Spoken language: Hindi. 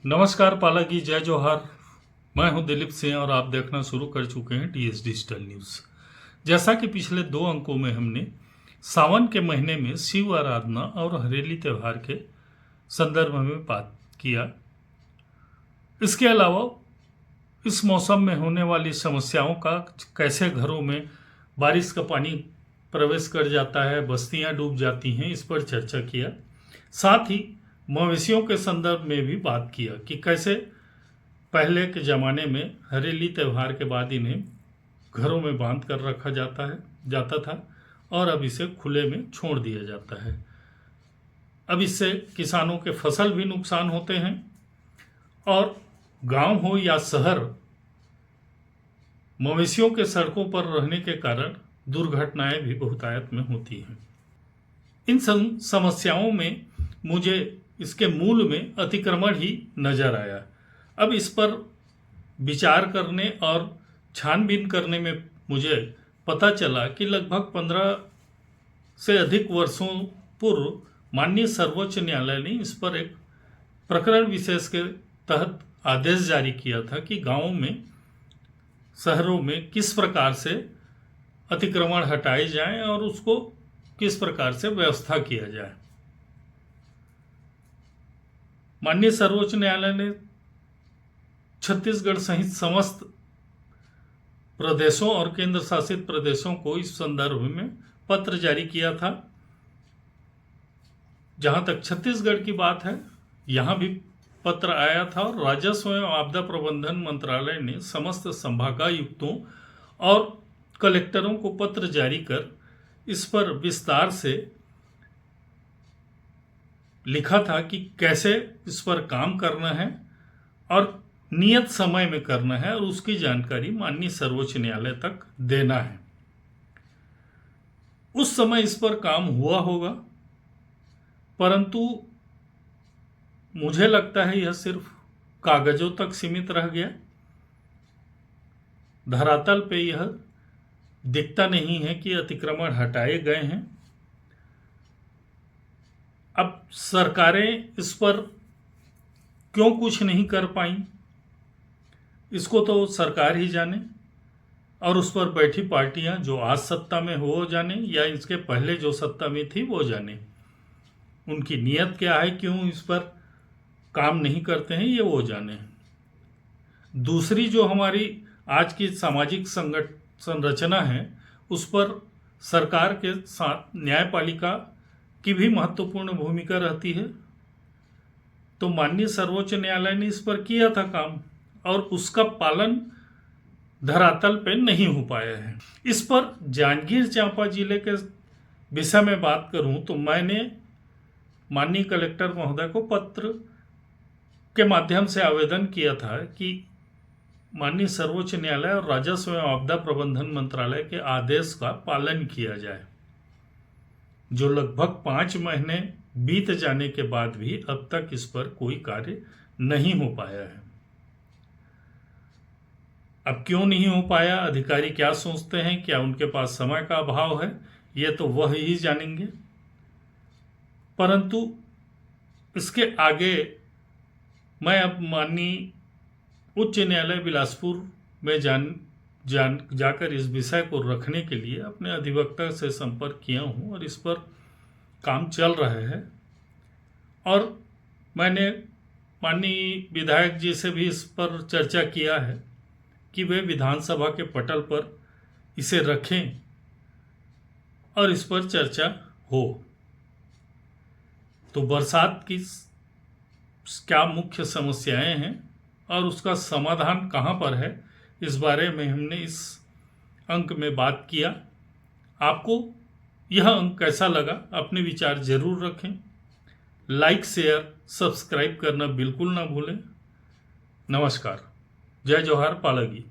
नमस्कार पालागी, जय जोहार। मैं हूं दिलीप सिंह और आप देखना शुरू कर चुके हैं टीएस डिजिटल न्यूज़। जैसा कि पिछले 2 अंकों में हमने सावन के महीने में शिव आराधना और हरेली त्यौहार के संदर्भ में बात किया। इसके अलावा इस मौसम में होने वाली समस्याओं का, कैसे घरों में बारिश का पानी प्रवेश कर जाता है, बस्तियां डूब जाती हैं, इस पर चर्चा किया। साथ ही मवेशियों के संदर्भ में भी बात किया कि कैसे पहले के ज़माने में हरेली त्यौहार के बाद इन्हें घरों में बांध कर रखा जाता था और अब इसे खुले में छोड़ दिया जाता है। अब इससे किसानों के फसल भी नुकसान होते हैं और गांव हो या शहर, मवेशियों के सड़कों पर रहने के कारण दुर्घटनाएं भी बहुतायत में होती हैं। इन समस्याओं में मुझे इसके मूल में अतिक्रमण ही नजर आया। अब इस पर विचार करने और छानबीन करने में मुझे पता चला कि लगभग 15 से अधिक वर्षों पूर्व माननीय सर्वोच्च न्यायालय ने इस पर एक प्रकरण विशेष के तहत आदेश जारी किया था कि गांवों में, शहरों में किस प्रकार से अतिक्रमण हटाए जाएं और उसको किस प्रकार से व्यवस्था किया जाए। माननीय सर्वोच्च न्यायालय ने छत्तीसगढ़ सहित समस्त प्रदेशों और केंद्र शासित प्रदेशों को इस संदर्भ में पत्र जारी किया था। जहां तक छत्तीसगढ़ की बात है, यहां भी पत्र आया था और राजस्व एवं आपदा प्रबंधन मंत्रालय ने समस्त संभागायुक्तों और कलेक्टरों को पत्र जारी कर इस पर विस्तार से लिखा था कि कैसे इस पर काम करना है और नियत समय में करना है और उसकी जानकारी माननीय सर्वोच्च न्यायालय तक देना है। उस समय इस पर काम हुआ होगा, परंतु मुझे लगता है यह सिर्फ कागजों तक सीमित रह गया। धरातल पे यह दिखता नहीं है कि अतिक्रमण हटाए गए हैं। अब सरकारें इस पर क्यों कुछ नहीं कर पाई, इसको तो सरकार ही जाने और उस पर बैठी पार्टियां जो आज सत्ता में हो वो जाने या इसके पहले जो सत्ता में थी वो जाने। उनकी नीयत क्या है, क्यों इस पर काम नहीं करते हैं, ये वो जाने। दूसरी जो हमारी आज की सामाजिक संरचना है, उस पर सरकार के साथ न्यायपालिका की भी महत्वपूर्ण भूमिका रहती है। तो माननीय सर्वोच्च न्यायालय ने इस पर किया था काम और उसका पालन धरातल पे नहीं हो पाया है। इस पर जांजगीर चांपा जिले के विषय में बात करूं तो मैंने माननीय कलेक्टर महोदय को पत्र के माध्यम से आवेदन किया था कि माननीय सर्वोच्च न्यायालय और राजस्व एवं आपदा प्रबंधन मंत्रालय के आदेश का पालन किया जाए, जो लगभग 5 महीने बीत जाने के बाद भी अब तक इस पर कोई कार्य नहीं हो पाया है। अब क्यों नहीं हो पाया, अधिकारी क्या सोचते हैं, क्या उनके पास समय का अभाव है, ये तो वह ही जानेंगे। परंतु इसके आगे मैं अब माननीय उच्च न्यायालय बिलासपुर में जाकर इस विषय को रखने के लिए अपने अधिवक्ता से संपर्क किया हूं और इस पर काम चल रहा है। और मैंने माननीय विधायक जी से भी इस पर चर्चा किया है कि वे विधानसभा के पटल पर इसे रखें और इस पर चर्चा हो। तो बरसात की क्या मुख्य समस्याएं हैं और उसका समाधान कहाँ पर है, इस बारे में हमने इस अंक में बात किया। आपको यह अंक कैसा लगा, अपने विचार जरूर रखें। लाइक, शेयर, सब्सक्राइब करना बिल्कुल ना भूलें। नमस्कार, जय जोहार, पालागी।